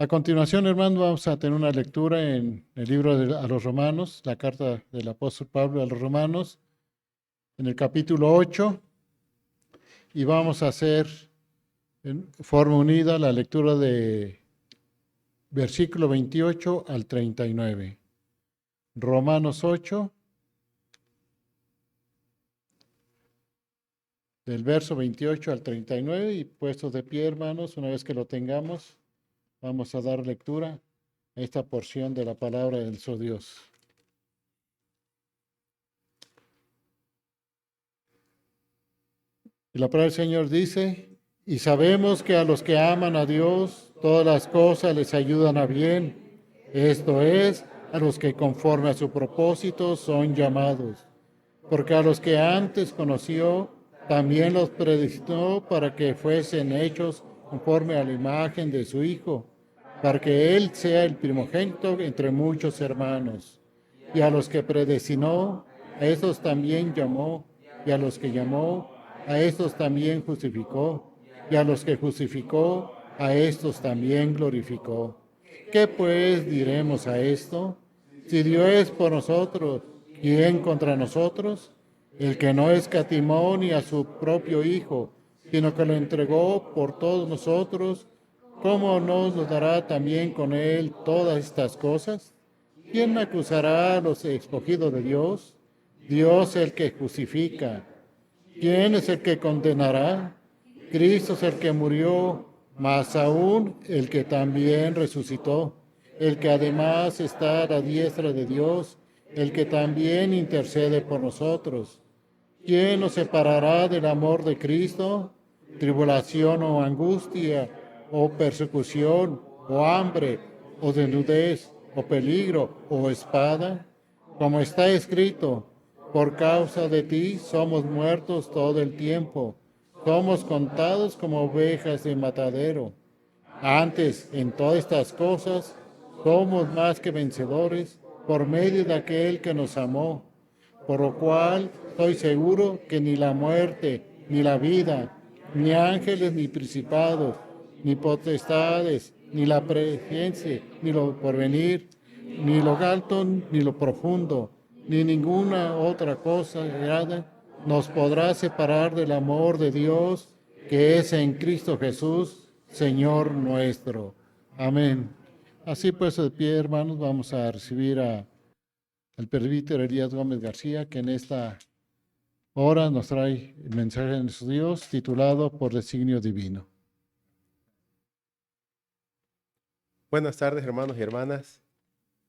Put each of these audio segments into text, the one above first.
A continuación, hermanos, vamos a tener una lectura en el libro a los Romanos, la carta del apóstol Pablo a los Romanos, en el capítulo 8, y vamos a hacer en forma unida la lectura de versículo 28 al 39. Romanos 8, del verso 28 al 39, y puestos de pie, hermanos, una vez que lo tengamos, vamos a dar lectura a esta porción de la palabra del su Dios. Y la palabra del Señor dice, y sabemos que a los que aman a Dios, todas las cosas les ayudan a bien. Esto es, a los que conforme a su propósito son llamados. Porque a los que antes conoció, también los predestinó para que fuesen hechos conforme a la imagen de su Hijo, para que Él sea el primogénito entre muchos hermanos. Y a los que predestinó, a esos también llamó, y a los que llamó, a estos también justificó, y a los que justificó, a estos también glorificó. ¿Qué pues diremos a esto? Si Dios es por nosotros, ¿quién contra nosotros? El que no escatimó ni a su propio Hijo, sino que lo entregó por todos nosotros, ¿cómo no nos dará también con él todas estas cosas? ¿Quién acusará a los escogidos de Dios? Dios el que justifica. ¿Quién es el que condenará? Cristo es el que murió, más aún el que también resucitó, el que además está a la diestra de Dios, el que también intercede por nosotros. ¿Quién nos separará del amor de Cristo? Tribulación o angustia, o persecución, o hambre, o desnudez, o peligro, o espada. Como está escrito, por causa de ti somos muertos todo el tiempo. Somos contados como ovejas de matadero. Antes, en todas estas cosas, somos más que vencedores por medio de aquel que nos amó. Por lo cual estoy seguro que ni la muerte, ni la vida, ni ángeles, ni principados, ni potestades, ni la presencia, ni lo porvenir, ni lo alto, ni lo profundo, ni ninguna otra cosa creada nos podrá separar del amor de Dios que es en Cristo Jesús, Señor nuestro. Amén. Así pues, de pie, hermanos, vamos a recibir al presbítero Elías Gómez García, que en esta hora nos trae el mensaje de nuestro Dios titulado Por designio divino. Buenas tardes, hermanos y hermanas.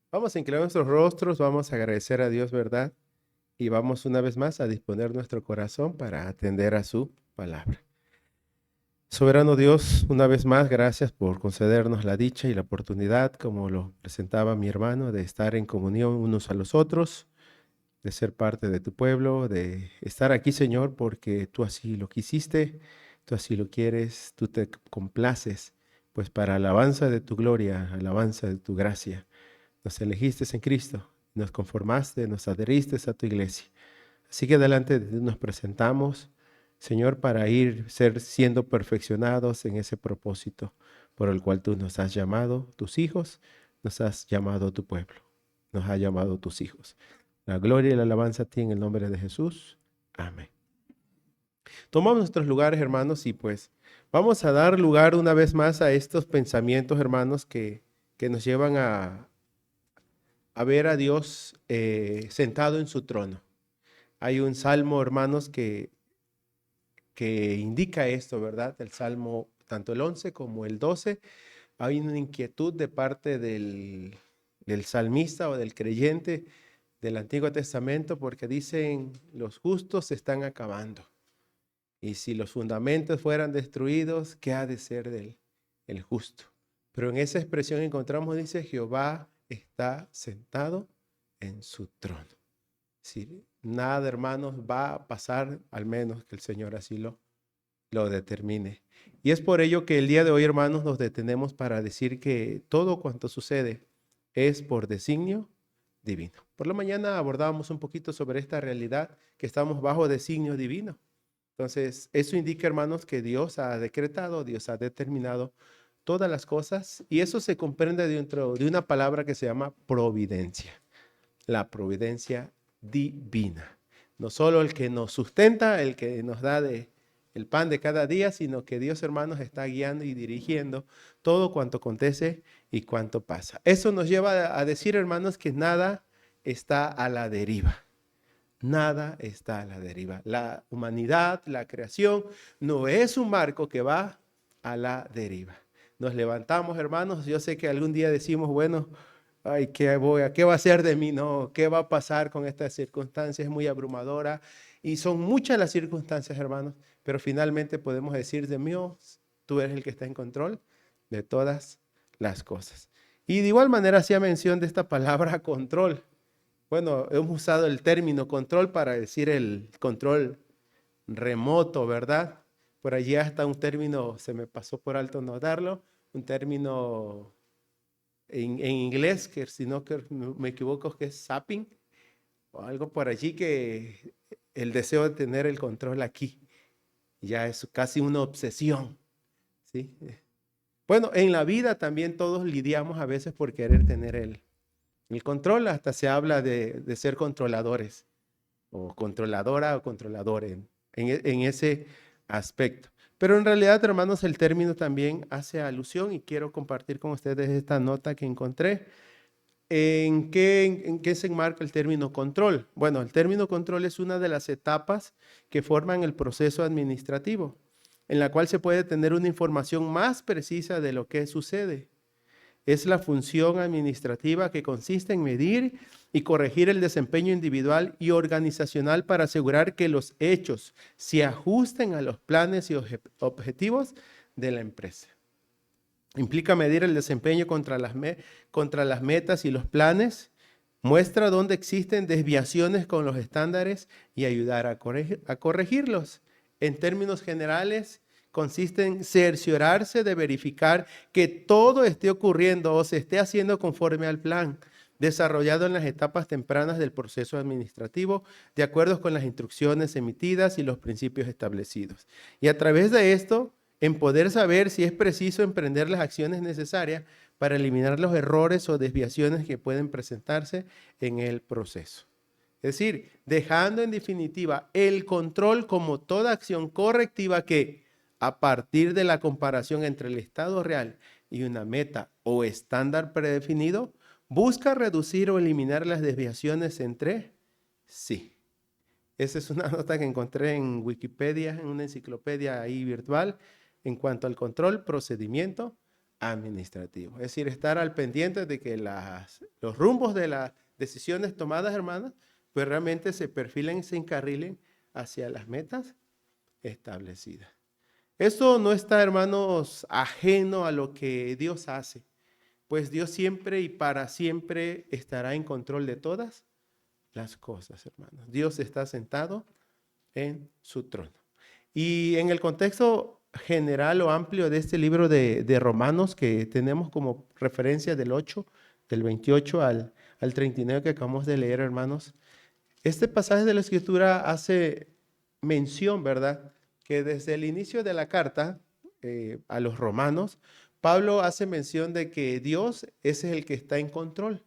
Vamos a inclinar nuestros rostros, vamos a agradecer a Dios, ¿verdad? Y vamos una vez más a disponer nuestro corazón para atender a su palabra. Soberano Dios, una vez más, gracias por concedernos la dicha y la oportunidad, como lo presentaba mi hermano, de estar en comunión unos a los otros, de ser parte de tu pueblo, de estar aquí, Señor, porque tú así lo quisiste, tú así lo quieres, tú te complaces, pues para alabanza de tu gloria, alabanza de tu gracia. Nos elegiste en Cristo, nos conformaste, nos adheriste a tu iglesia. Así que delante de ti nos presentamos, Señor, para siendo perfeccionados en ese propósito por el cual tú nos has llamado, tus hijos, nos has llamado tu pueblo, nos has llamado tus hijos. La gloria y la alabanza a ti en el nombre de Jesús. Amén. Tomamos nuestros lugares, hermanos, y pues vamos a dar lugar una vez más a estos pensamientos, hermanos, que nos llevan a ver a Dios sentado en su trono. Hay un salmo, hermanos, que indica esto, ¿verdad? El salmo, tanto el 11 como el 12. Hay una inquietud de parte del salmista o del creyente del Antiguo Testamento, porque dicen, los justos se están acabando. Y si los fundamentos fueran destruidos, ¿qué ha de ser el justo? Pero en esa expresión encontramos, dice, Jehová está sentado en su trono. Sí, nada, hermanos, va a pasar, al menos que el Señor así lo determine. Y es por ello que el día de hoy, hermanos, nos detenemos para decir que todo cuanto sucede es por designio divino. Por la mañana abordábamos un poquito sobre esta realidad, que estamos bajo designio divino. Entonces, eso indica, hermanos, que Dios ha decretado, Dios ha determinado todas las cosas, y eso se comprende dentro de una palabra que se llama providencia, la providencia divina. No solo el que nos sustenta, el que nos da el pan de cada día, sino que Dios, hermanos, está guiando y dirigiendo todo cuanto acontece y cuanto pasa. Eso nos lleva a decir, hermanos, que nada está a la deriva. Nada está a la deriva. La humanidad, la creación, no es un marco que va a la deriva. Nos levantamos, hermanos. Yo sé que algún día decimos, bueno, ay, ¿qué va a ser de mí? No, ¿qué va a pasar con esta circunstancia? Es muy abrumadora. Y son muchas las circunstancias, hermanos, pero finalmente podemos decir, Dios, tú eres el que está en control de todas las cosas. Y de igual manera hacía mención de esta palabra control. Bueno, hemos usado el término control para decir el control remoto, ¿verdad? Por allí hasta un término, se me pasó por alto no darlo, un término en inglés, que si no que me equivoco, que es zapping, o algo por allí, que el deseo de tener el control aquí ya es casi una obsesión, ¿sí? Bueno, en la vida también todos lidiamos a veces por querer tener el control. Hasta se habla de ser controladores, o controladora o controlador en ese aspecto. Pero en realidad, hermanos, el término también hace alusión, y quiero compartir con ustedes esta nota que encontré. ¿En qué se enmarca el término control? Bueno, el término control es una de las etapas que forman el proceso administrativo, en la cual se puede tener una información más precisa de lo que sucede. Es la función administrativa que consiste en medir y corregir el desempeño individual y organizacional para asegurar que los hechos se ajusten a los planes y objetivos de la empresa. Implica medir el desempeño contra las metas y los planes, muestra dónde existen desviaciones con los estándares y ayudar a corregirlos. En términos generales, consiste en cerciorarse de verificar que todo esté ocurriendo o se esté haciendo conforme al plan desarrollado en las etapas tempranas del proceso administrativo, de acuerdo con las instrucciones emitidas y los principios establecidos. Y a través de esto, en poder saber si es preciso emprender las acciones necesarias para eliminar los errores o desviaciones que pueden presentarse en el proceso. Es decir, dejando en definitiva el control como toda acción correctiva que, a partir de la comparación entre el estado real y una meta o estándar predefinido, busca reducir o eliminar las desviaciones entre sí. Esa es una nota que encontré en Wikipedia, en una enciclopedia ahí virtual, en cuanto al control, procedimiento administrativo. Es decir, estar al pendiente de que los rumbos de las decisiones tomadas, hermanas, pues realmente se perfilen y se encarrilen hacia las metas establecidas. Esto no está, hermanos, ajeno a lo que Dios hace, pues Dios siempre y para siempre estará en control de todas las cosas, hermanos. Dios está sentado en su trono. Y en el contexto general o amplio de este libro de Romanos, que tenemos como referencia del 8, del 28 al 39 que acabamos de leer, hermanos, este pasaje de la Escritura hace mención, ¿verdad?, que desde el inicio de la carta a los romanos, Pablo hace mención de que Dios es el que está en control,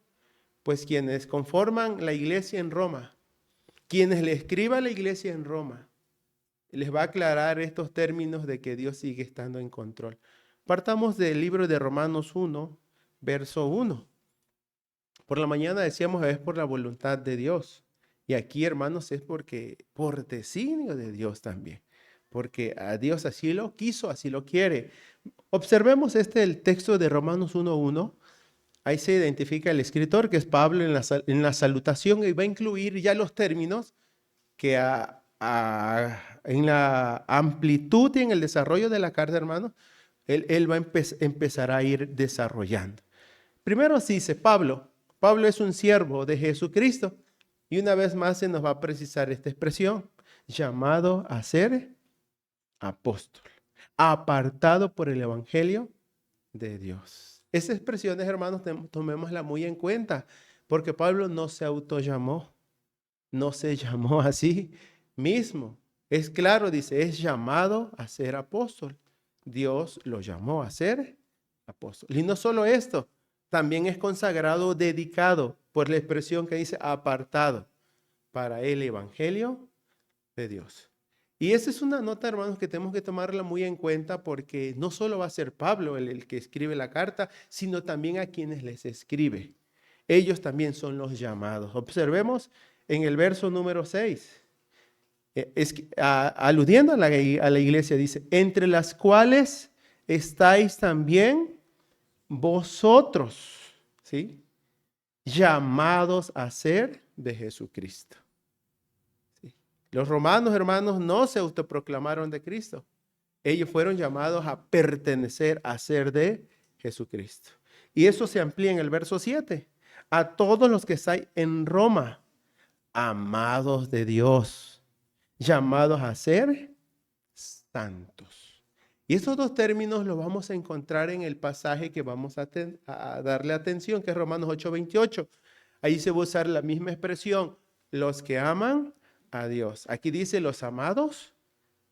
pues quienes conforman la iglesia en Roma, quienes le escriban la iglesia en Roma, les va a aclarar estos términos de que Dios sigue estando en control. Partamos del libro de Romanos 1, verso 1. Por la mañana decíamos, es por la voluntad de Dios. Y aquí, hermanos, es porque por designio de Dios también. Porque a Dios así lo quiso, así lo quiere. Observemos el texto de Romanos 1:1. Ahí se identifica el escritor, que es Pablo, en la salutación, y va a incluir ya los términos que en la amplitud y en el desarrollo de la carta, hermanos, él va a empezar a ir desarrollando. Primero dice Pablo es un siervo de Jesucristo, y una vez más se nos va a precisar esta expresión, llamado a ser apóstol, apartado por el evangelio de Dios. Esas expresiones, hermanos, tomémosla muy en cuenta, porque Pablo no se autollamó, no se llamó así mismo. Es claro, dice, es llamado a ser apóstol. Dios lo llamó a ser apóstol. Y no solo esto, también es consagrado, dedicado, por la expresión que dice apartado para el evangelio de Dios. Y esa es una nota, hermanos, que tenemos que tomarla muy en cuenta porque no solo va a ser Pablo el que escribe la carta, sino también a quienes les escribe. Ellos también son los llamados. Observemos en el verso número 6, aludiendo a la iglesia, dice, entre las cuales estáis también vosotros, ¿sí? Llamados a ser de Jesucristo. Los romanos, hermanos, no se autoproclamaron de Cristo. Ellos fueron llamados a pertenecer, a ser de Jesucristo. Y eso se amplía en el verso 7. A todos los que estáis en Roma, amados de Dios, llamados a ser santos. Y esos dos términos los vamos a encontrar en el pasaje que vamos a darle atención, que es Romanos 8:28. Ahí se va a usar la misma expresión, los que aman a Dios. Aquí dice los amados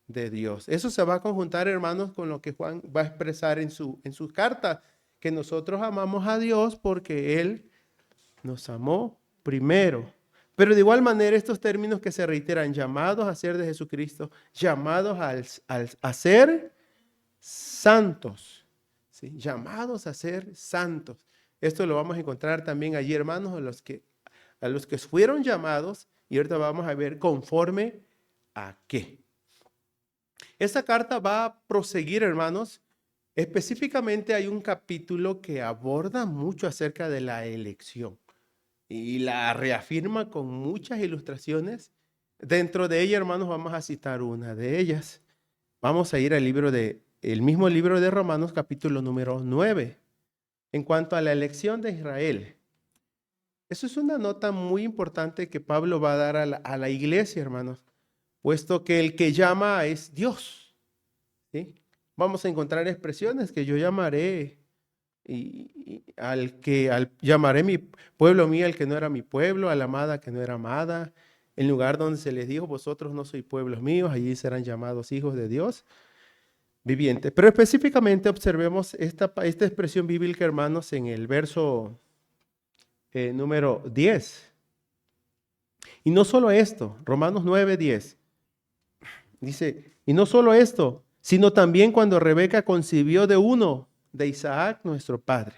de Dios. Eso se va a conjuntar, hermanos, con lo que Juan va a expresar en su carta, que nosotros amamos a Dios porque Él nos amó primero. Pero de igual manera estos términos que se reiteran, llamados a ser de Jesucristo, llamados a ser santos, ¿sí? Llamados a ser santos. Esto lo vamos a encontrar también allí, hermanos, a los que fueron llamados. Y ahorita vamos a ver conforme a qué. Esta carta va a proseguir, hermanos. Específicamente hay un capítulo que aborda mucho acerca de la elección y la reafirma con muchas ilustraciones. Dentro de ella, hermanos, vamos a citar una de ellas. Vamos a ir al el mismo libro de Romanos, capítulo número 9, en cuanto a la elección de Israel. Eso es una nota muy importante que Pablo va a dar a la iglesia, hermanos, puesto que el que llama es Dios, ¿sí? Vamos a encontrar expresiones que yo llamaré llamaré mi pueblo mío al que no era mi pueblo, a la amada que no era amada. En lugar donde se les dijo, vosotros no sois pueblos míos, allí serán llamados hijos de Dios viviente. Pero específicamente observemos esta expresión bíblica, hermanos, en el verso número 10. Y no solo esto, Romanos 9:10. Dice, y no solo esto, sino también cuando Rebeca concibió de uno, de Isaac, nuestro padre.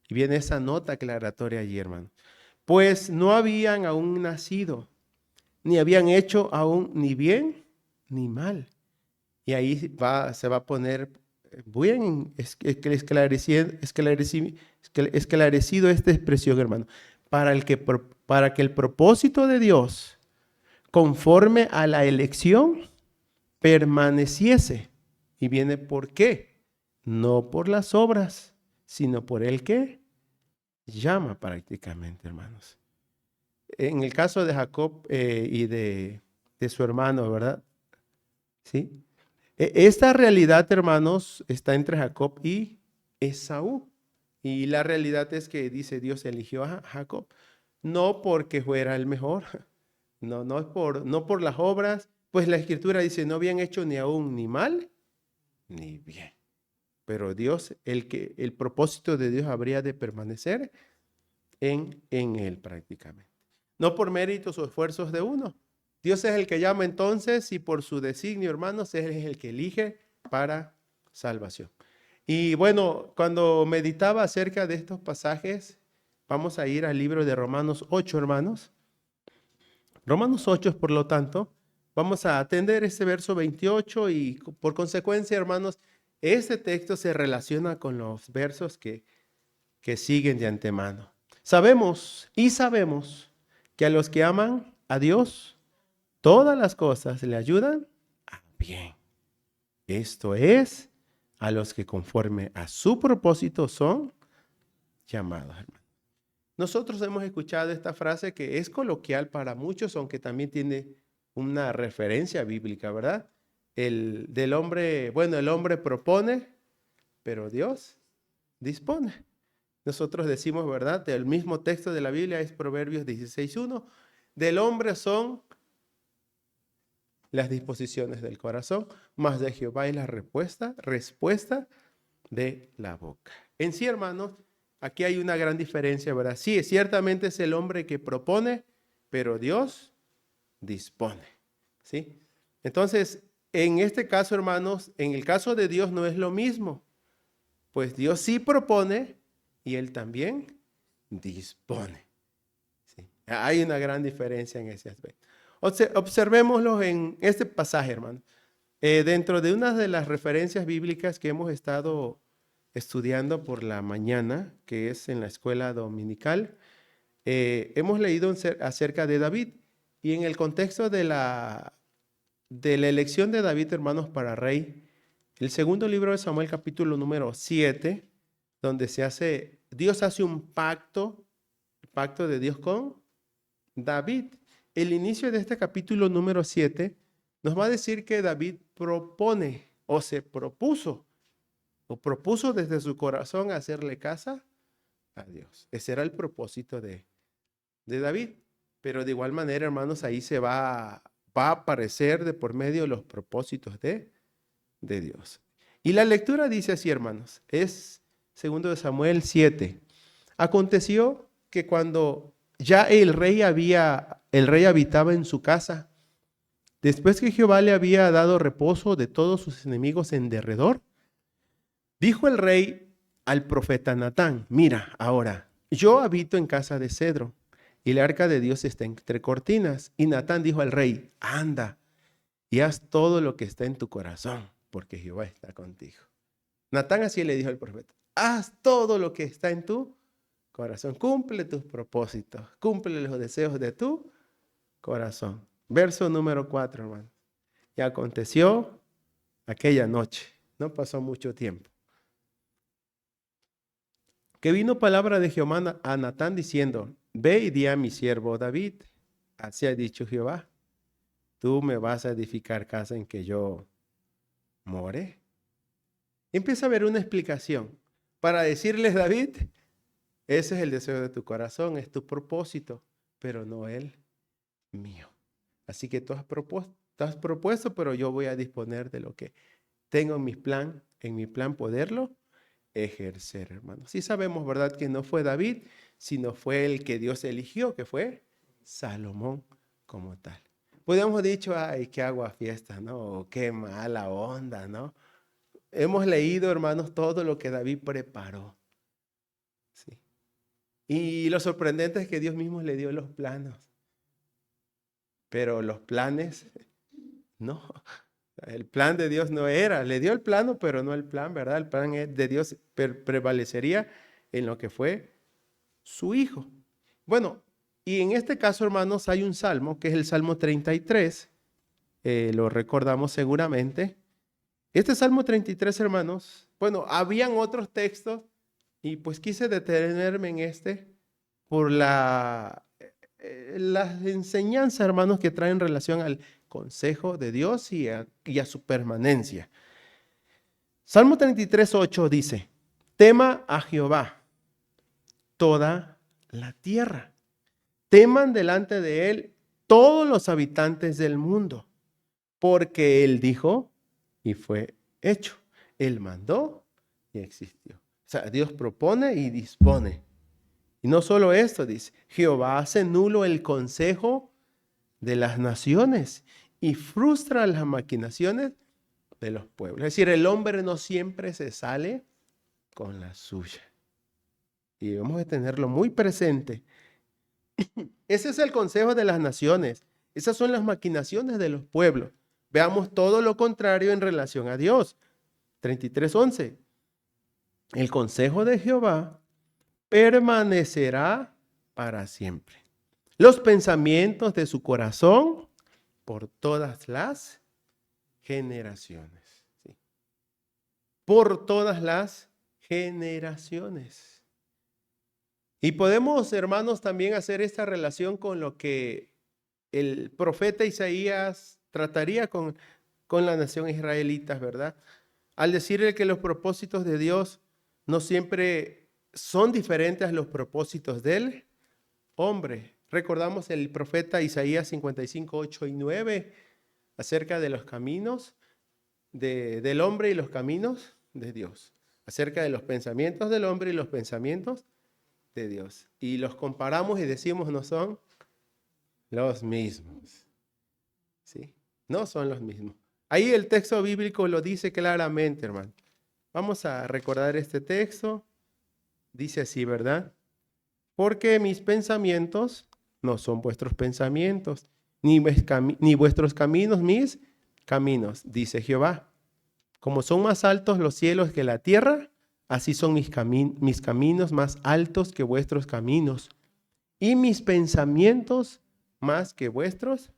Y viene esa nota aclaratoria allí, hermano. Pues no habían aún nacido, ni habían hecho aún ni bien ni mal. Y ahí se va a poner bien esclarecido esta expresión, hermano. Para que el propósito de Dios, conforme a la elección, permaneciese. Y viene ¿por qué? No por las obras, sino por el que llama prácticamente, hermanos. En el caso de Jacob y de su hermano, ¿verdad? ¿Sí? Esta realidad, hermanos, está entre Jacob y Esaú. Y la realidad es que dice Dios eligió a Jacob, no porque fuera el mejor, no por las obras, pues la escritura dice no habían hecho ni aún ni mal ni bien. Pero Dios, el propósito de Dios habría de permanecer en él prácticamente. No por méritos o esfuerzos de uno. Dios es el que llama entonces y por su designio, hermanos, Él es el que elige para salvación. Y bueno, cuando meditaba acerca de estos pasajes, vamos a ir al libro de Romanos 8, hermanos. Romanos 8, por lo tanto, vamos a atender este verso 28 y por consecuencia, hermanos, este texto se relaciona con los versos que siguen de antemano. Sabemos que a los que aman a Dios, todas las cosas le ayudan a bien. Esto es, a los que conforme a su propósito son llamados, hermanos. Nosotros hemos escuchado esta frase que es coloquial para muchos, aunque también tiene una referencia bíblica, ¿verdad? El hombre propone, pero Dios dispone. Nosotros decimos, ¿verdad? El mismo texto de la Biblia es Proverbios 16:1. Del hombre son las disposiciones del corazón, mas de Jehová es la respuesta de la boca. En sí, hermanos, aquí hay una gran diferencia, ¿verdad? Sí, ciertamente es el hombre que propone, pero Dios dispone, ¿sí? Entonces, en este caso, hermanos, en el caso de Dios no es lo mismo, pues Dios sí propone y Él también dispone, ¿sí? Hay una gran diferencia en ese aspecto. Observémoslo en este pasaje, hermano. Dentro de una de las referencias bíblicas que hemos estado estudiando por la mañana, que es en la escuela dominical, hemos leído acerca de David y en el contexto de la elección de David, hermanos, para rey, el segundo libro de Samuel, capítulo número 7, donde Dios hace un pacto, el pacto de Dios con David. El inicio de este capítulo número 7 nos va a decir que David propone o se propuso o propuso desde su corazón hacerle casa a Dios. Ese era el propósito de David. Pero de igual manera, hermanos, ahí va a aparecer de por medio los propósitos de Dios. Y la lectura dice así, hermanos, es segundo de Samuel 7. Aconteció que cuando ya el rey habitaba en su casa, después que Jehová le había dado reposo de todos sus enemigos en derredor, dijo el rey al profeta Natán: mira, ahora, yo habito en casa de cedro, y el arca de Dios está entre cortinas. Y Natán dijo al rey: anda y haz todo lo que está en tu corazón, porque Jehová está contigo. Natán así le dijo al profeta: haz todo lo que está en tu corazón, cumple tus propósitos, cumple los deseos de tu corazón. Verso número 4, hermano. Y aconteció aquella noche, no pasó mucho tiempo, que vino palabra de Jehová a Natán diciendo: ve y di a mi siervo David, así ha dicho Jehová, tú me vas a edificar casa en que yo more. Empieza a haber una explicación para decirles: David, ese es el deseo de tu corazón, es tu propósito, pero no el mío. Así que tú has propuesto, pero yo voy a disponer de lo que tengo en mi plan poderlo ejercer, hermanos. Sí sabemos, ¿verdad?, que no fue David, sino fue el que Dios eligió, que fue Salomón como tal. Podríamos haber dicho: ay, qué agua fiesta, ¿no? O qué mala onda, ¿no? Hemos leído, hermanos, todo lo que David preparó. Sí. Y lo sorprendente es que Dios mismo le dio los planos. Pero los planes, no. El plan de Dios no era. Le dio el plano, pero no el plan, ¿verdad? El plan de Dios prevalecería en lo que fue su Hijo. Bueno, y en este caso, hermanos, hay un salmo, que es el Salmo 33. Lo recordamos seguramente. Este Salmo 33, hermanos, bueno, habían otros textos y pues quise detenerme en este por las enseñanzas, hermanos, que traen relación al consejo de Dios y a su permanencia. Salmo 33, 8 dice: tema a Jehová toda la tierra, teman delante de él todos los habitantes del mundo, porque él dijo y fue hecho. Él mandó y existió. O sea, Dios propone y dispone. Y no solo esto, dice: Jehová hace nulo el consejo de las naciones y frustra las maquinaciones de los pueblos. Es decir, el hombre no siempre se sale con la suya. Y debemos de tenerlo muy presente. Ese es el consejo de las naciones. Esas son las maquinaciones de los pueblos. Veamos todo lo contrario en relación a Dios. 33:11. El consejo de Jehová permanecerá para siempre. Los pensamientos de su corazón por todas las generaciones. ¿Sí? Por todas las generaciones. Y podemos, hermanos, también hacer esta relación con lo que el profeta Isaías trataría con la nación israelita, ¿verdad? Al decirle que los propósitos de Dios no siempre son diferentes a los propósitos del hombre. Recordamos el profeta Isaías 55, 8 y 9 acerca de los caminos del hombre y los caminos de Dios. acerca de los pensamientos del hombre y los pensamientos de Dios. Y los comparamos y decimos no son los mismos. ¿Sí? No son los mismos. Ahí el texto bíblico lo dice claramente, hermano. Vamos a recordar este texto. Dice así, ¿verdad? Porque mis pensamientos no son vuestros pensamientos, ni vuestros caminos mis caminos, dice Jehová. Como son más altos los cielos que la tierra, así son mis caminos más altos que vuestros caminos, y mis pensamientos más que vuestros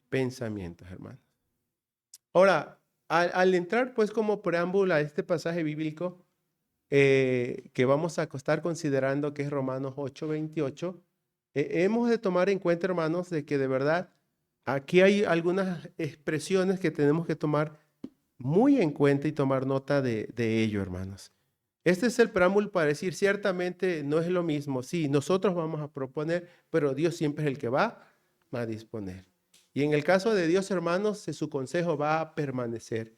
pensamientos, hermano. Ahora, al entrar pues como preámbulo a este pasaje bíblico, que vamos a estar considerando, que es Romanos 8:28, hemos de tomar en cuenta, hermanos, de que de verdad aquí hay algunas expresiones que tenemos que tomar muy en cuenta y tomar nota de ello, hermanos. Este es el preámbulo para decir, ciertamente no es lo mismo. Sí, nosotros vamos a proponer, pero Dios siempre es el que va a disponer. Y en el caso de Dios, hermanos, su consejo va a permanecer.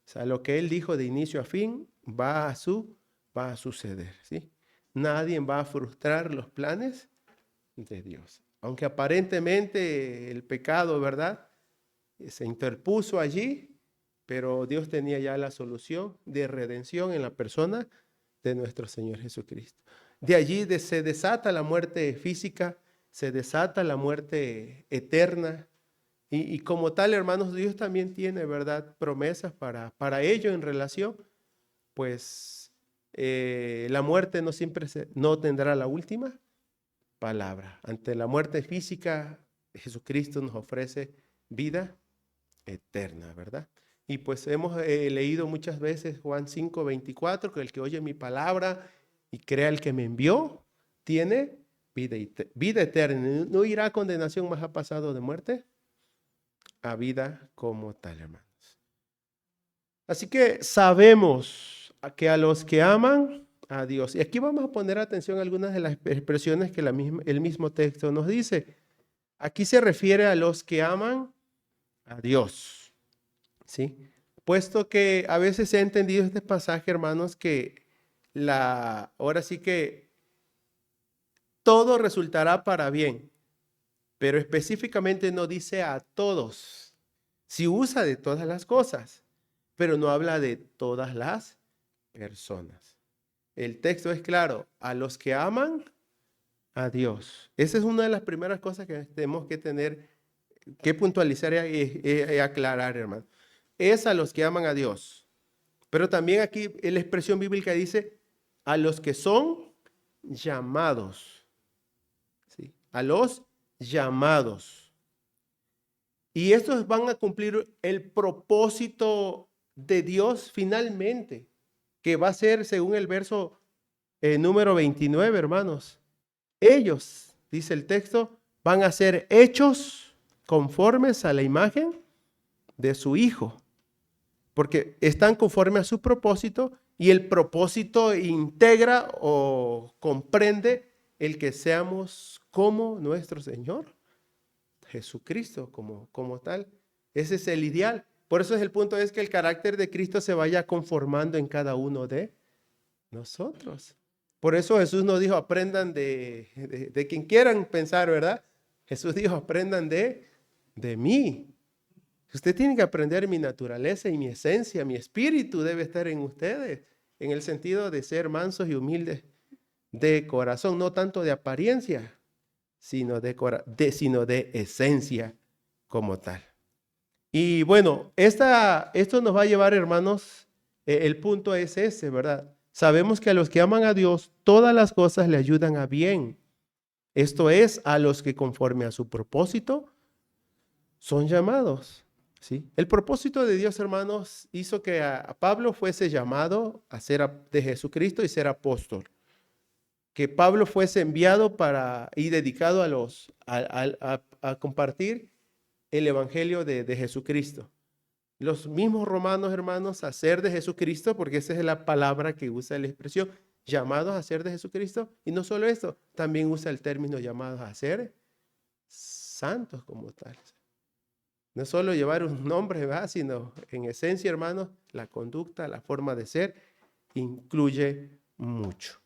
O sea, lo que Él dijo de inicio a fin va a suceder, ¿sí? Nadie va a frustrar los planes de Dios. Aunque aparentemente el pecado, ¿verdad?, se interpuso allí, pero Dios tenía ya la solución de redención en la persona de nuestro Señor Jesucristo. De allí se desata la muerte física, se desata la muerte eterna. Y como tal, hermanos, Dios también tiene, ¿verdad?, promesas para ello en relación, pues la muerte no siempre no tendrá la última palabra. Ante la muerte física, Jesucristo nos ofrece vida eterna, ¿verdad? Y pues hemos leído muchas veces Juan 5:24, que el que oye mi palabra y crea el que me envió, tiene vida eterna. No irá a condenación, más ha pasado de muerte a vida como tal, hermanos. Así que sabemos que a los que aman a Dios, y aquí vamos a poner atención a algunas de las expresiones que el mismo texto nos dice. Aquí se refiere a los que aman a Dios, ¿sí? Puesto que a veces se ha entendido este pasaje, hermanos, que ahora sí que todo resultará para bien, pero específicamente no dice a todos. Sí usa de todas las cosas, pero no habla de todas las personas. El texto es claro, a los que aman a Dios. Esa es una de las primeras cosas que tenemos que tener, que puntualizar y aclarar, hermano. Es a los que aman a Dios. Pero también aquí la expresión bíblica dice, a los que son llamados. ¿Sí? A los llamados. Y estos van a cumplir el propósito de Dios finalmente, que va a ser, según el verso número 29, hermanos. Ellos, dice el texto, van a ser hechos conformes a la imagen de su Hijo, porque están conforme a su propósito y el propósito integra o comprende el que seamos como nuestro Señor Jesucristo, como tal. Ese es el ideal. Por eso es el punto, es que el carácter de Cristo se vaya conformando en cada uno de nosotros. Por eso Jesús nos dijo, aprendan de quien quieran pensar, ¿verdad? Jesús dijo, aprendan de mí. Usted tiene que aprender mi naturaleza y mi esencia, mi espíritu debe estar en ustedes, en el sentido de ser mansos y humildes de corazón, no tanto de apariencia, sino de esencia como tal. Y bueno, esto nos va a llevar, hermanos, el punto es ese, ¿verdad? Sabemos que a los que aman a Dios, todas las cosas le ayudan a bien. Esto es, a los que conforme a su propósito son llamados. ¿Sí? El propósito de Dios, hermanos, hizo que a Pablo fuese llamado a ser de Jesucristo y ser apóstol. Que Pablo fuese enviado y dedicado a compartir el evangelio de Jesucristo. Los mismos romanos, hermanos, a ser de Jesucristo, porque esa es la palabra que usa la expresión, llamados a ser de Jesucristo. Y no solo esto, también usa el término llamados a ser santos como tales. No solo llevar un nombre, ¿verdad?, sino en esencia, hermanos, la conducta, la forma de ser incluye mucho.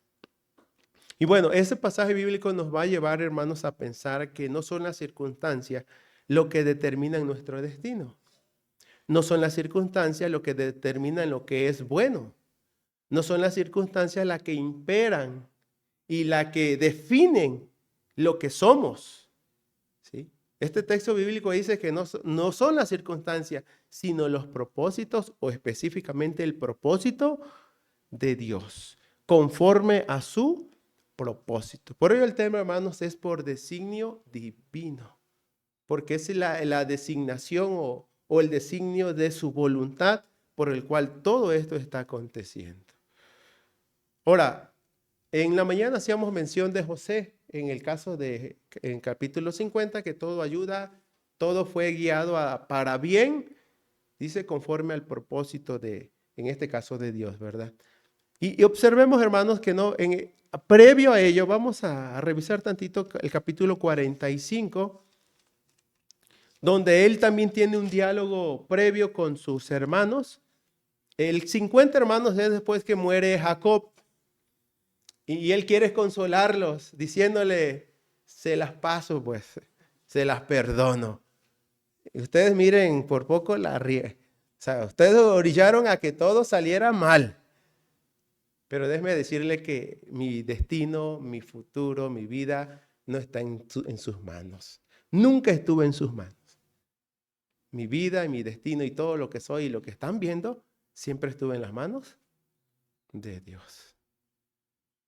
Y bueno, ese pasaje bíblico nos va a llevar, hermanos, a pensar que no son las circunstancias lo que determinan nuestro destino. No son las circunstancias lo que determinan lo que es bueno. No son las circunstancias las que imperan y las que definen lo que somos. ¿Sí? Este texto bíblico dice que no son las circunstancias, sino los propósitos, o específicamente el propósito de Dios, conforme a su propósito. Por ello el tema, hermanos, es por designio divino, porque es la designación o el designio de su voluntad por el cual todo esto está aconteciendo. Ahora, en la mañana hacíamos mención de José, en el caso en capítulo 50, que todo ayuda, todo fue guiado para bien, dice conforme al propósito en este caso de Dios, ¿verdad? Y observemos, hermanos, que previo a ello, vamos a revisar tantito el capítulo 45, donde él también tiene un diálogo previo con sus hermanos. El 50 hermanos es después que muere Jacob. Y él quiere consolarlos, diciéndole, se las paso, pues, se las perdono. Y ustedes miren, por poco la ríe. O sea, ustedes orillaron a que todo saliera mal. Pero déjeme decirle que mi destino, mi futuro, mi vida no está en sus manos. Nunca estuve en sus manos. Mi vida y mi destino y todo lo que soy y lo que están viendo, siempre estuve en las manos de Dios.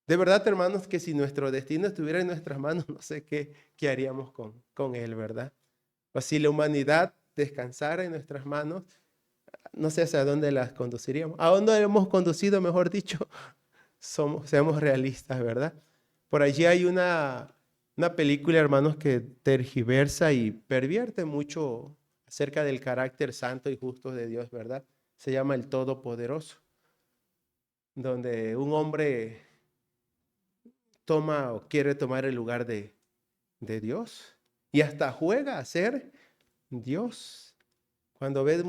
De verdad, hermanos, que si nuestro destino estuviera en nuestras manos, no sé qué haríamos con él, ¿verdad? O si la humanidad descansara en nuestras manos, no sé hacia dónde las conduciríamos. ¿A dónde hemos conducido, mejor dicho? Seamos realistas, ¿verdad? Por allí hay una película, hermanos, que tergiversa y pervierte mucho acerca del carácter santo y justo de Dios, ¿verdad? Se llama El Todopoderoso, donde un hombre toma o quiere tomar el lugar de Dios y hasta juega a ser Dios. Cuando ve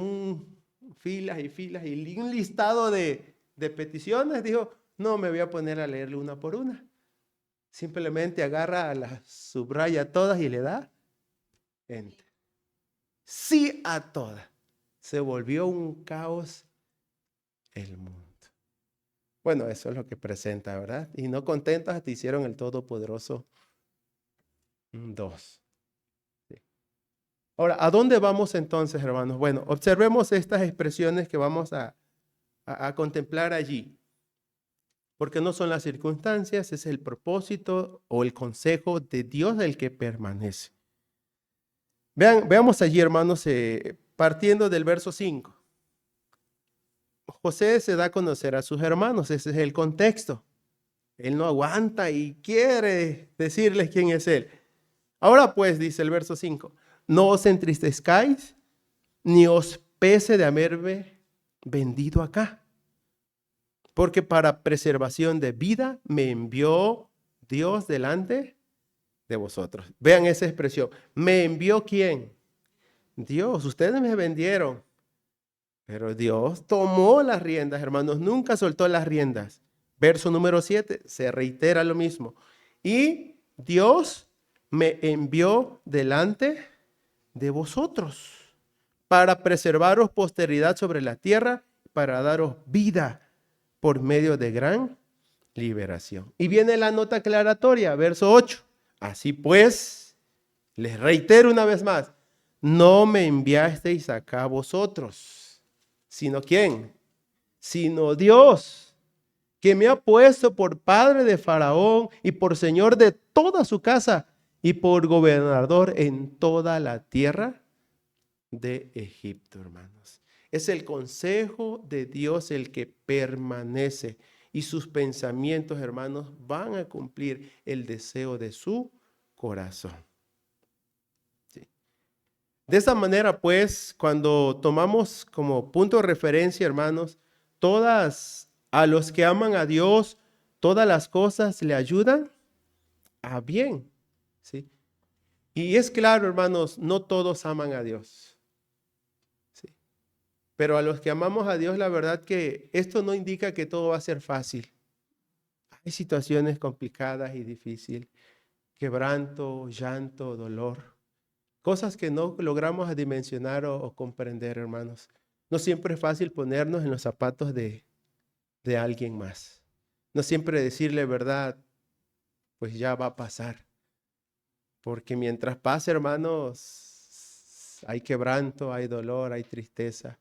filas y filas y un listado de peticiones, dijo, no me voy a poner a leerle una por una. Simplemente agarra, las subraya todas y le da enter. Sí a todas. Se volvió un caos el mundo. Bueno, eso es lo que presenta, ¿verdad? Y no contentos, te hicieron el Todopoderoso 2. Sí. Ahora, ¿a dónde vamos entonces, hermanos? Bueno, observemos estas expresiones que vamos a contemplar allí. Porque no son las circunstancias, es el propósito o el consejo de Dios el que permanece. Veamos allí, hermanos, partiendo del verso 5. José se da a conocer a sus hermanos, ese es el contexto. Él no aguanta y quiere decirles quién es él. Ahora pues, dice el verso 5, no os entristezcáis, ni os pese de haberme vendido acá, porque para preservación de vida me envió Dios delante de vosotros. Vean esa expresión. ¿Me envió quién? Dios. Ustedes me vendieron, pero Dios tomó las riendas, hermanos. Nunca soltó las riendas. Verso número 7, se reitera lo mismo. Y Dios me envió delante de vosotros para preservaros posteridad sobre la tierra, para daros vida por medio de gran liberación. Y viene la nota aclaratoria, verso 8. Así pues, les reitero una vez más, no me enviasteis acá vosotros, sino ¿quién? Sino Dios, que me ha puesto por padre de Faraón y por señor de toda su casa y por gobernador en toda la tierra de Egipto, hermanos. Es el consejo de Dios el que permanece y sus pensamientos, hermanos, van a cumplir el deseo de su corazón. Sí. De esa manera, pues, cuando tomamos como punto de referencia, hermanos, a los que aman a Dios, todas las cosas le ayudan a bien. ¿Sí? Y es claro, hermanos, no todos aman a Dios. ¿Sí? Pero a los que amamos a Dios, la verdad que esto no indica que todo va a ser fácil. Hay situaciones complicadas y difíciles, quebranto, llanto, dolor, cosas que no logramos dimensionar o comprender, hermanos. No siempre es fácil ponernos en los zapatos de alguien más. No siempre decirle verdad, pues ya va a pasar. Porque mientras pase, hermanos, hay quebranto, hay dolor, hay tristeza,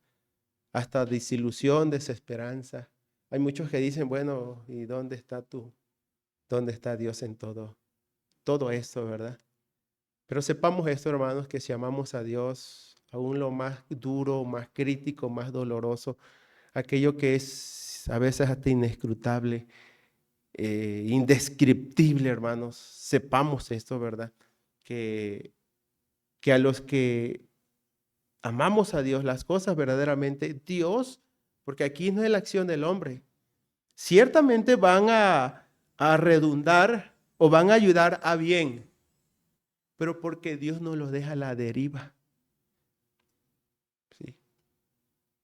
hasta desilusión, desesperanza. Hay muchos que dicen, bueno, ¿y dónde está tú? ¿Dónde está Dios en todo esto, verdad? Pero sepamos esto, hermanos, que si amamos a Dios, aún lo más duro, más crítico, más doloroso, aquello que es a veces hasta inescrutable, indescriptible, hermanos, sepamos esto, ¿verdad? Que, que a los que amamos a Dios, las cosas verdaderamente, Dios, porque aquí no es la acción del hombre, ciertamente van a redundar o van a ayudar a bien, pero porque Dios no los deja a la deriva. ¿Sí?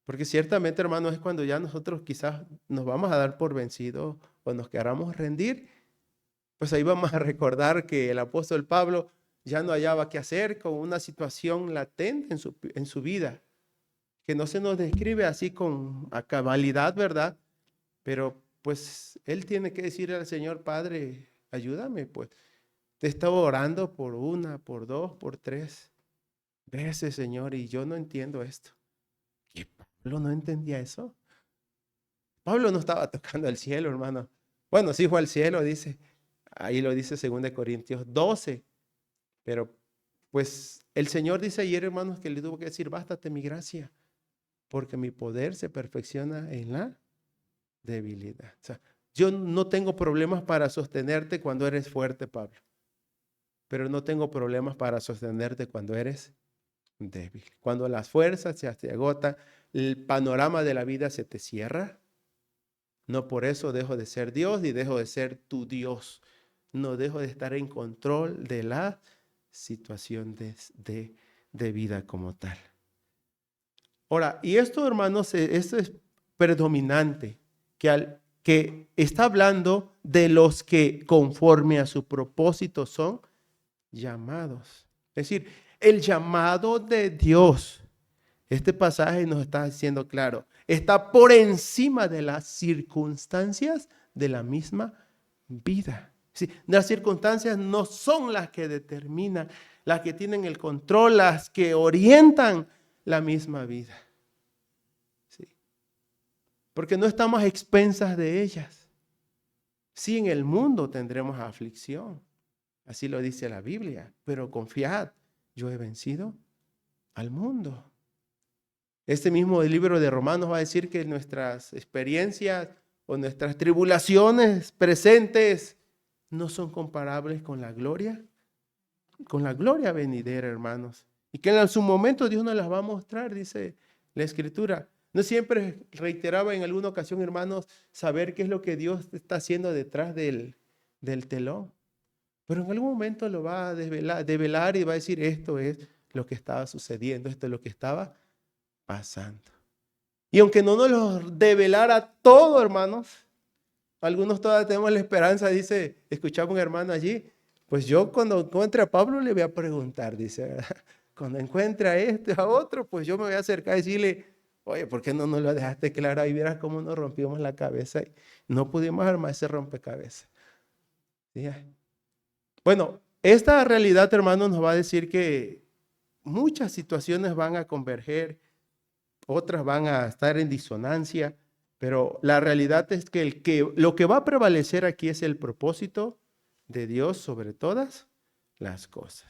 Porque ciertamente, hermanos, es cuando ya nosotros quizás nos vamos a dar por vencidos o nos queramos rendir, pues ahí vamos a recordar que el apóstol Pablo ya no hallaba qué hacer con una situación latente en su vida, que no se nos describe así con a cabalidad, ¿verdad? Pero pues él tiene que decirle al Señor, Padre, ayúdame, pues. Te estaba orando por una, por dos, por tres veces, Señor, y yo no entiendo esto. ¿Y Pablo no entendía eso? Pablo no estaba tocando al cielo, hermano. Bueno, sí fue al cielo, dice. Ahí lo dice 2 Corintios 12. Pero pues el Señor dice ayer, hermanos, que le tuvo que decir, bástate mi gracia, porque mi poder se perfecciona en la debilidad. O sea, yo no tengo problemas para sostenerte cuando eres fuerte, Pablo, pero no tengo problemas para sostenerte cuando eres débil. Cuando las fuerzas se te agotan, el panorama de la vida se te cierra. No por eso dejo de ser Dios ni dejo de ser tu Dios. No dejo de estar en control de la situación de vida como tal. Ahora, y esto, hermanos, esto es predominante, que está hablando de los que conforme a su propósito son llamados. Es decir, el llamado de Dios, este pasaje nos está diciendo claro, está por encima de las circunstancias de la misma vida. Sí, las circunstancias no son las que determinan, las que tienen el control, las que orientan la misma vida. Sí. Porque no estamos a expensas de ellas. Sí, en el mundo tendremos aflicción. Así lo dice la Biblia. Pero confiad, yo he vencido al mundo. Este mismo libro de Romanos va a decir que nuestras experiencias o nuestras tribulaciones presentes no son comparables con la gloria venidera, hermanos. Y que en su momento Dios nos las va a mostrar, dice la Escritura. No siempre reiteraba en alguna ocasión, hermanos, saber qué es lo que Dios está haciendo detrás del telón. Pero en algún momento lo va a develar y va a decir, esto es lo que estaba sucediendo, esto es lo que estaba pasando. Y aunque no nos lo develara todo, hermanos, algunos todavía tenemos la esperanza, dice, escuchaba un hermano allí, pues yo cuando encuentre a Pablo le voy a preguntar, dice, ¿verdad? Cuando encuentre a este, a otro, pues yo me voy a acercar y decirle, oye, ¿por qué no nos lo dejaste claro? Ahí verás cómo nos rompimos la cabeza y no pudimos armar ese rompecabezas. ¿Sí? Bueno, esta realidad, hermanos, nos va a decir que muchas situaciones van a converger, otras van a estar en disonancia, pero la realidad es que lo que va a prevalecer aquí es el propósito de Dios sobre todas las cosas.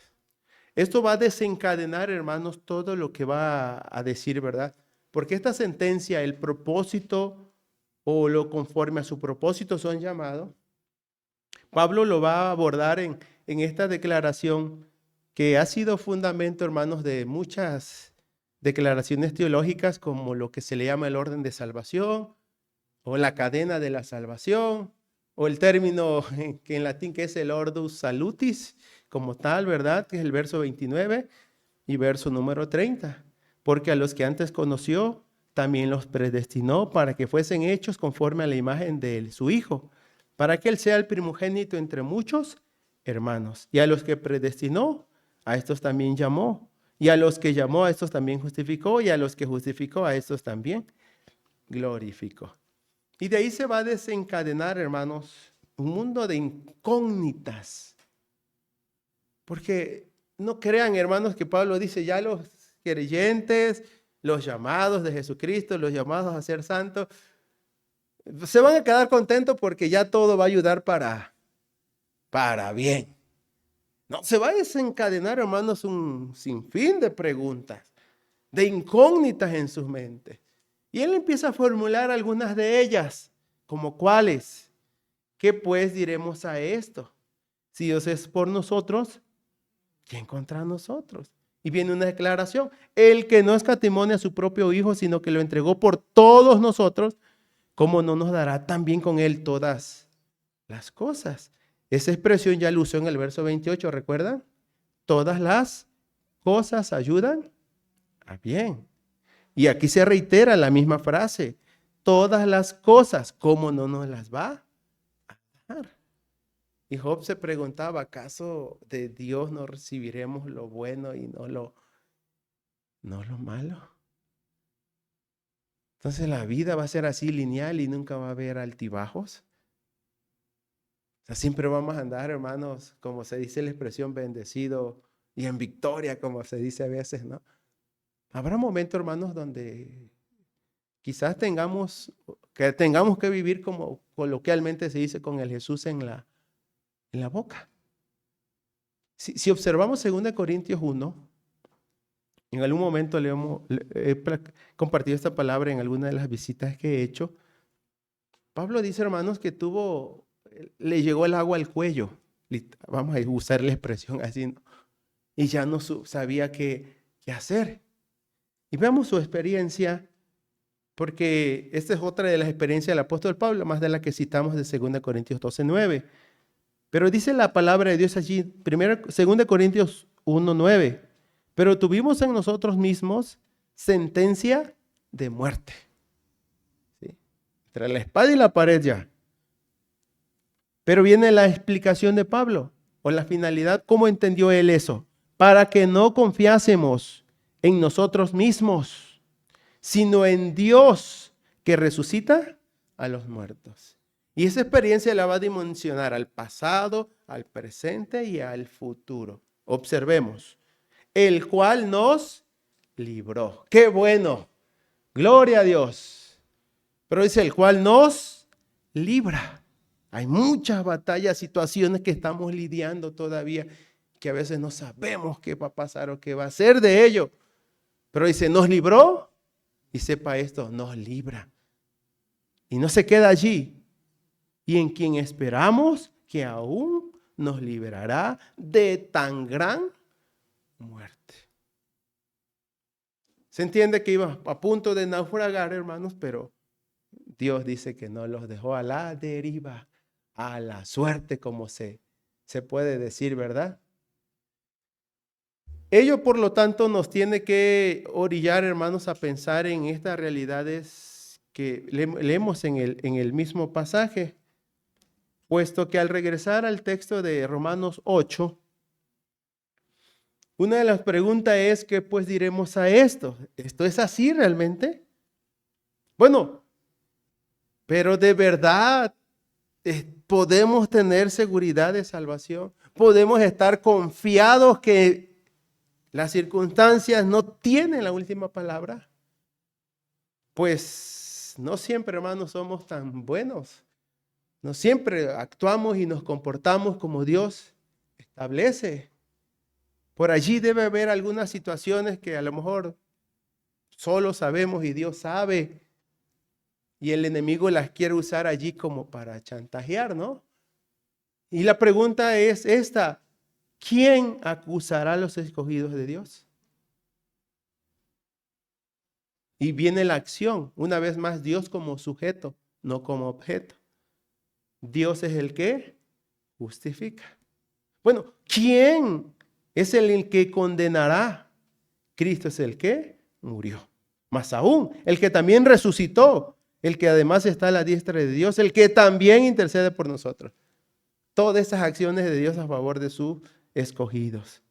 Esto va a desencadenar, hermanos, todo lo que va a decir, ¿verdad? Porque esta sentencia, el propósito o lo conforme a su propósito son llamados, Pablo lo va a abordar en esta declaración que ha sido fundamento, hermanos, de muchas declaraciones teológicas como lo que se le llama el orden de salvación o la cadena de la salvación o el término que en latín que es el ordus salutis como tal, ¿verdad? Que es el verso 29 y verso número 30. Porque a los que antes conoció, también los predestinó para que fuesen hechos conforme a la imagen de su Hijo, para que Él sea el primogénito entre muchos hermanos. Y a los que predestinó, a estos también llamó. Y a los que llamó, a estos también justificó. Y a los que justificó, a estos también glorificó. Y de ahí se va a desencadenar, hermanos, un mundo de incógnitas. Porque no crean, hermanos, que Pablo dice ya los creyentes, los llamados de Jesucristo, los llamados a ser santos, se van a quedar contentos porque ya todo va a ayudar para bien. No, se va a desencadenar, hermanos, un sinfín de preguntas, de incógnitas en sus mentes. Y él empieza a formular algunas de ellas, como cuáles. ¿Qué pues diremos a esto? Si Dios es por nosotros, ¿quién contra nosotros? Y viene una declaración: el que no escatimó a su propio Hijo, sino que lo entregó por todos nosotros, ¿cómo no nos dará también con él todas las cosas? Esa expresión ya la usó en el verso 28, ¿recuerdan? Todas las cosas ayudan a bien. Y aquí se reitera la misma frase: todas las cosas, ¿cómo no nos las va a dar? Y Job se preguntaba: ¿acaso de Dios no recibiremos lo bueno y no lo malo? Entonces la vida va a ser así lineal y nunca va a haber altibajos. O sea, siempre vamos a andar, hermanos, como se dice la expresión, bendecido y en victoria, como se dice a veces, ¿no? Habrá momentos, hermanos, donde quizás tengamos que vivir como coloquialmente se dice, con el Jesús en la boca. Si observamos 2 Corintios 1, en algún momento he compartido esta palabra en alguna de las visitas que he hecho. Pablo dice, hermanos, que le llegó el agua al cuello. Vamos a usar la expresión así, ¿no? Y ya no sabía qué hacer. Y veamos su experiencia, porque esta es otra de las experiencias del apóstol Pablo, más de la que citamos de 2 Corintios 12:9. Pero dice la palabra de Dios allí, 2 Corintios 1:9. Pero tuvimos en nosotros mismos sentencia de muerte. ¿Sí? Entre la espada y la pared ya. Pero viene la explicación de Pablo, o la finalidad, ¿cómo entendió él eso? Para que no confiásemos en nosotros mismos, sino en Dios que resucita a los muertos. Y esa experiencia la va a dimensionar al pasado, al presente y al futuro. Observemos: el cual nos libró. ¡Qué bueno! Gloria a Dios. Pero dice, el cual nos libra. Hay muchas batallas, situaciones que estamos lidiando todavía, que a veces no sabemos qué va a pasar o qué va a ser de ello. Pero dice, nos libró, y sepa esto, nos libra. Y no se queda allí. Y en quien esperamos que aún nos liberará de tan gran muerte. Se entiende que iba a punto de naufragar, hermanos, pero Dios dice que no los dejó a la deriva, a la suerte, como se puede decir, ¿verdad? Ello, por lo tanto, nos tiene que orillar, hermanos, a pensar en estas realidades que leemos en el mismo pasaje, puesto que al regresar al texto de Romanos 8, una de las preguntas es, ¿qué pues diremos a esto? ¿Esto es así realmente? Bueno, pero de verdad podemos tener seguridad de salvación. Podemos estar confiados que las circunstancias no tienen la última palabra. Pues no siempre, hermanos, somos tan buenos. No siempre actuamos y nos comportamos como Dios establece. Por allí debe haber algunas situaciones que a lo mejor solo sabemos y Dios sabe, y el enemigo las quiere usar allí como para chantajear, ¿no? Y la pregunta es esta: ¿quién acusará a los escogidos de Dios? Y viene la acción, una vez más, Dios como sujeto, no como objeto. Dios es el que justifica. Bueno, ¿quién es el que condenará? Cristo es el que murió. Más aún, el que también resucitó, el que además está a la diestra de Dios, el que también intercede por nosotros. Todas esas acciones de Dios a favor de sus escogidos.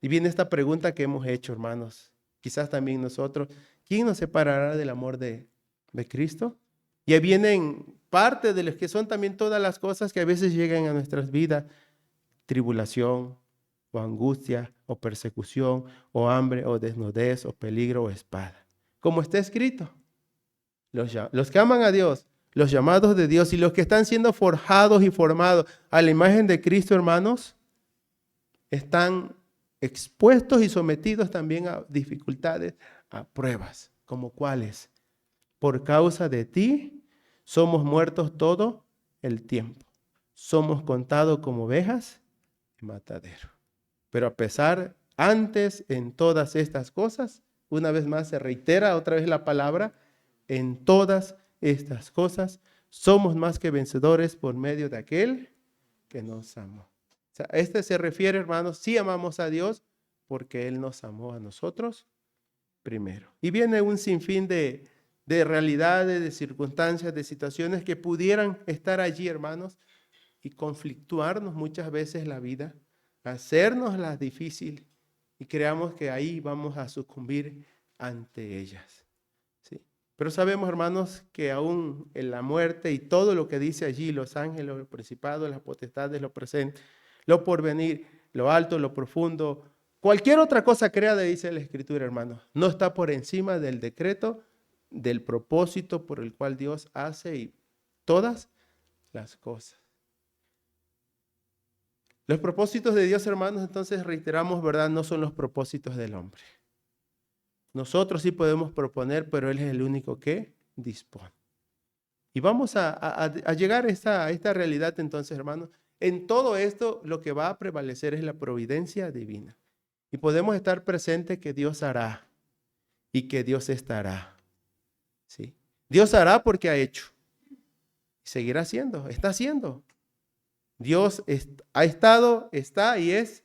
Y viene esta pregunta que hemos hecho, hermanos, quizás también nosotros, ¿quién nos separará del amor de Cristo? Y ahí vienen parte de los que son también todas las cosas que a veces llegan a nuestras vidas, tribulación, o angustia, o persecución, o hambre, o desnudez, o peligro, o espada. Como está escrito, los que aman a Dios, los llamados de Dios y los que están siendo forjados y formados a la imagen de Cristo, hermanos, están expuestos y sometidos también a dificultades, a pruebas, como cuáles. Por causa de ti, somos muertos todo el tiempo. Somos contados como ovejas de matadero. Pero a pesar, antes en todas estas cosas, una vez más se reitera otra vez la palabra, en todas estas cosas somos más que vencedores por medio de aquel que nos amó. O sea, este se refiere, hermanos, sí amamos a Dios porque Él nos amó a nosotros primero. Y viene un sinfín de realidades, de circunstancias, de situaciones que pudieran estar allí, hermanos, y conflictuarnos muchas veces la vida, hacernoslas difícil y creamos que ahí vamos a sucumbir ante ellas. ¿Sí? Pero sabemos, hermanos, que aún en la muerte y todo lo que dice allí, los ángeles, los principados, las potestades, lo presente, lo porvenir, lo alto, lo profundo, cualquier otra cosa creada, dice la Escritura, hermanos, no está por encima del decreto, del propósito por el cual Dios hace y todas las cosas. Los propósitos de Dios, hermanos, entonces reiteramos, ¿verdad? No son los propósitos del hombre. Nosotros sí podemos proponer, pero Él es el único que dispone. Y vamos a llegar a esta realidad entonces, hermanos. En todo esto lo que va a prevalecer es la providencia divina. Y podemos estar presentes que Dios hará y que Dios estará. ¿Sí? Dios hará porque ha hecho. Y seguirá haciendo, está haciendo. Dios ha estado, está y es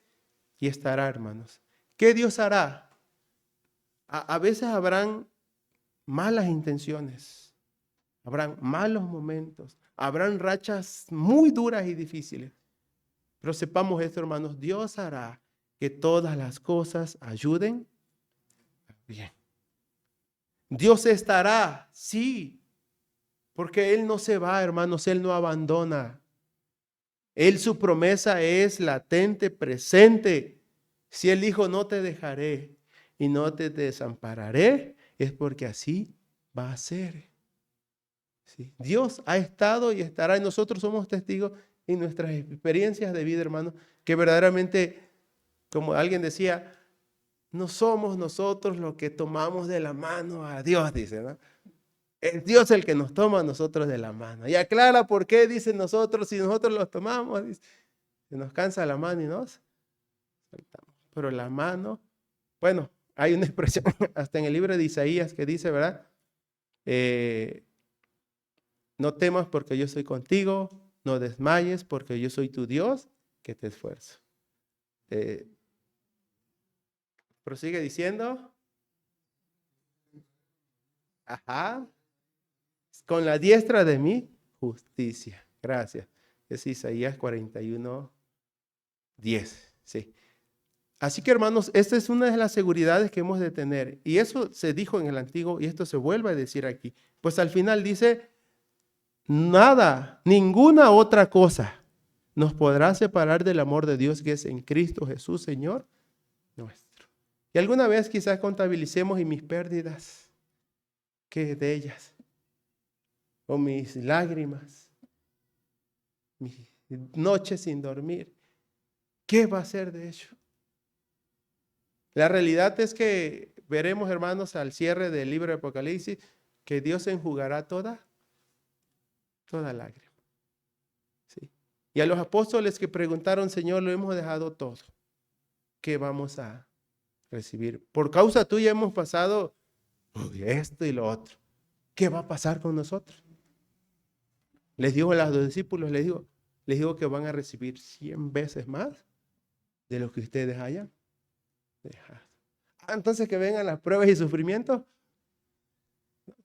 y estará, hermanos. ¿Qué Dios hará? A veces habrán malas intenciones, habrán malos momentos, habrán rachas muy duras y difíciles. Pero sepamos esto, hermanos, Dios hará que todas las cosas ayuden bien. Dios estará, sí, porque Él no se va, hermanos, Él no abandona. Él, su promesa es latente, presente. Si Él dijo, no te dejaré y no te desampararé, es porque así va a ser. ¿Sí? Dios ha estado y estará, y nosotros somos testigos en nuestras experiencias de vida, hermanos, que verdaderamente, como alguien decía, no somos nosotros los que tomamos de la mano a Dios, dice, ¿no? Es Dios el que nos toma a nosotros de la mano. Y aclara por qué, dice nosotros, si nosotros los tomamos, dice, se nos cansa la mano y nos soltamos. Pero la mano, bueno, hay una expresión hasta en el libro de Isaías que dice, ¿verdad? No temas porque yo soy contigo, no desmayes porque yo soy tu Dios, que te esfuerzo. Prosigue diciendo, ajá, con la diestra de mi justicia. Gracias. Es Isaías 41, 10. Sí. Así que, hermanos, esta es una de las seguridades que hemos de tener. Y eso se dijo en el Antiguo y esto se vuelve a decir aquí. Pues al final dice, nada, ninguna otra cosa nos podrá separar del amor de Dios que es en Cristo Jesús, Señor nuestro. Y alguna vez quizás contabilicemos y mis pérdidas, ¿qué de ellas? O mis lágrimas, mis noches sin dormir. ¿Qué va a ser de ello? La realidad es que veremos, hermanos, al cierre del libro de Apocalipsis, que Dios enjugará toda lágrima. ¿Sí? Y a los apóstoles que preguntaron, Señor, lo hemos dejado todo. ¿Qué vamos a recibir? Por causa tuya hemos pasado esto y lo otro. ¿Qué va a pasar con nosotros? Les dijo a los discípulos, les digo que van a recibir 100 veces más de lo que ustedes hayan dejado. Entonces que vengan las pruebas y sufrimientos,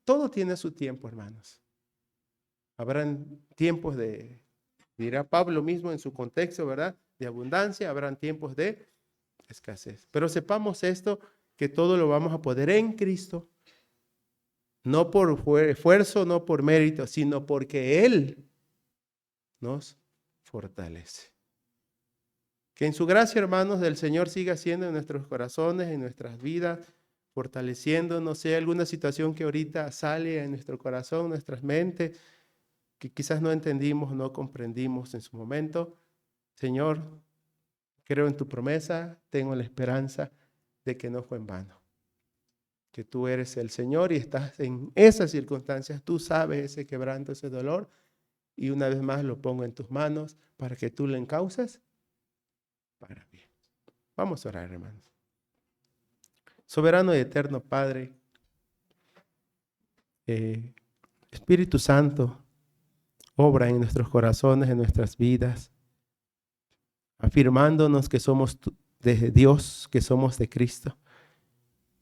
todo tiene su tiempo, hermanos. Habrán tiempos dirá Pablo mismo en su contexto, ¿verdad? De abundancia, habrán tiempos de escasez. Pero sepamos esto, que todo lo vamos a poder en Cristo, no por esfuerzo, no por mérito, sino porque Él nos fortalece. Que en su gracia, hermanos, del Señor siga siendo en nuestros corazones, en nuestras vidas, fortaleciéndonos. Si hay alguna situación que ahorita sale en nuestro corazón, nuestras mentes, que quizás no entendimos, no comprendimos en su momento, Señor, creo en tu promesa, tengo la esperanza de que no fue en vano. Que tú eres el Señor y estás en esas circunstancias, tú sabes ese quebranto, ese dolor, y una vez más lo pongo en tus manos para que tú lo encauces para bien. Vamos a orar, hermanos. Soberano y eterno Padre, Espíritu Santo, obra en nuestros corazones, en nuestras vidas, afirmándonos que somos de Dios, que somos de Cristo,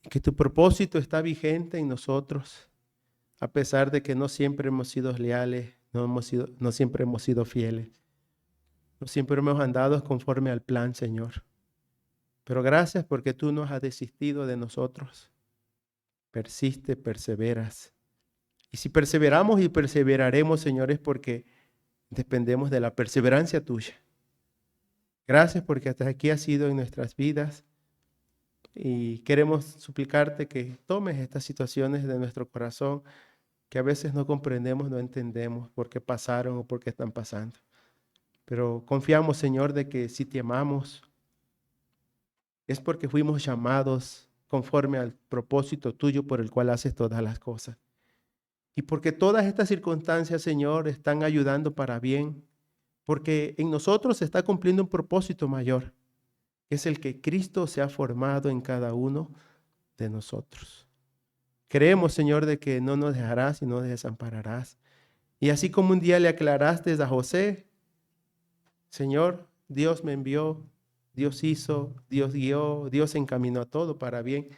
que tu propósito está vigente en nosotros, a pesar de que no siempre hemos sido leales, no siempre hemos sido fieles, no siempre hemos andado conforme al plan, Señor. Pero gracias porque tú no has desistido de nosotros. Persiste, perseveras. Y si perseveramos y perseveraremos, Señor, es porque dependemos de la perseverancia tuya. Gracias porque hasta aquí has sido en nuestras vidas y queremos suplicarte que tomes estas situaciones de nuestro corazón que a veces no comprendemos, no entendemos por qué pasaron o por qué están pasando. Pero confiamos, Señor, de que si te amamos es porque fuimos llamados conforme al propósito tuyo por el cual haces todas las cosas. Y porque todas estas circunstancias, Señor, están ayudando para bien, porque en nosotros se está cumpliendo un propósito mayor, que es el que Cristo se ha formado en cada uno de nosotros. Creemos, Señor, de que no nos dejarás y no nos desampararás. Y así como un día le aclaraste a José, Señor, Dios me envió, Dios hizo, Dios guió, Dios encaminó a todo para bien.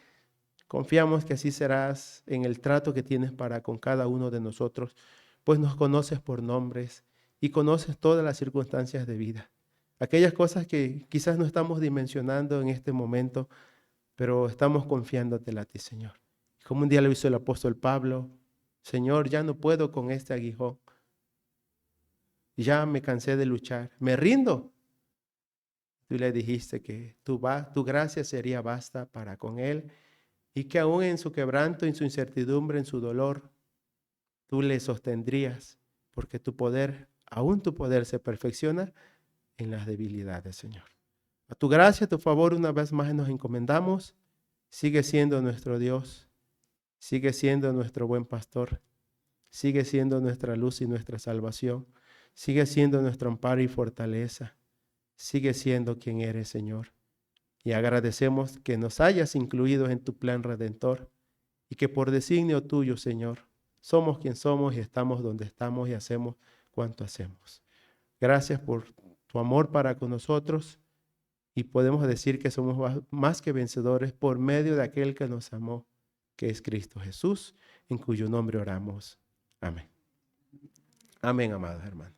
Confiamos que así serás en el trato que tienes para con cada uno de nosotros, pues nos conoces por nombres y conoces todas las circunstancias de vida. Aquellas cosas que quizás no estamos dimensionando en este momento, pero estamos confiándote a ti, Señor. Como un día lo hizo el apóstol Pablo, Señor, ya no puedo con este aguijón. Ya me cansé de luchar, me rindo. Tú le dijiste que tu gracia sería basta para con él y que aún en su quebranto, en su incertidumbre, en su dolor, tú le sostendrías, porque tu poder, aún tu poder se perfecciona en las debilidades, Señor. A tu gracia, a tu favor, una vez más nos encomendamos. Sigue siendo nuestro Dios, sigue siendo nuestro buen pastor, sigue siendo nuestra luz y nuestra salvación, sigue siendo nuestro amparo y fortaleza, sigue siendo quien eres, Señor. Y agradecemos que nos hayas incluido en tu plan redentor y que por designio tuyo, Señor, somos quien somos y estamos donde estamos y hacemos cuanto hacemos. Gracias por tu amor para con nosotros y podemos decir que somos más que vencedores por medio de aquel que nos amó, que es Cristo Jesús, en cuyo nombre oramos. Amén. Amén, amados hermanos.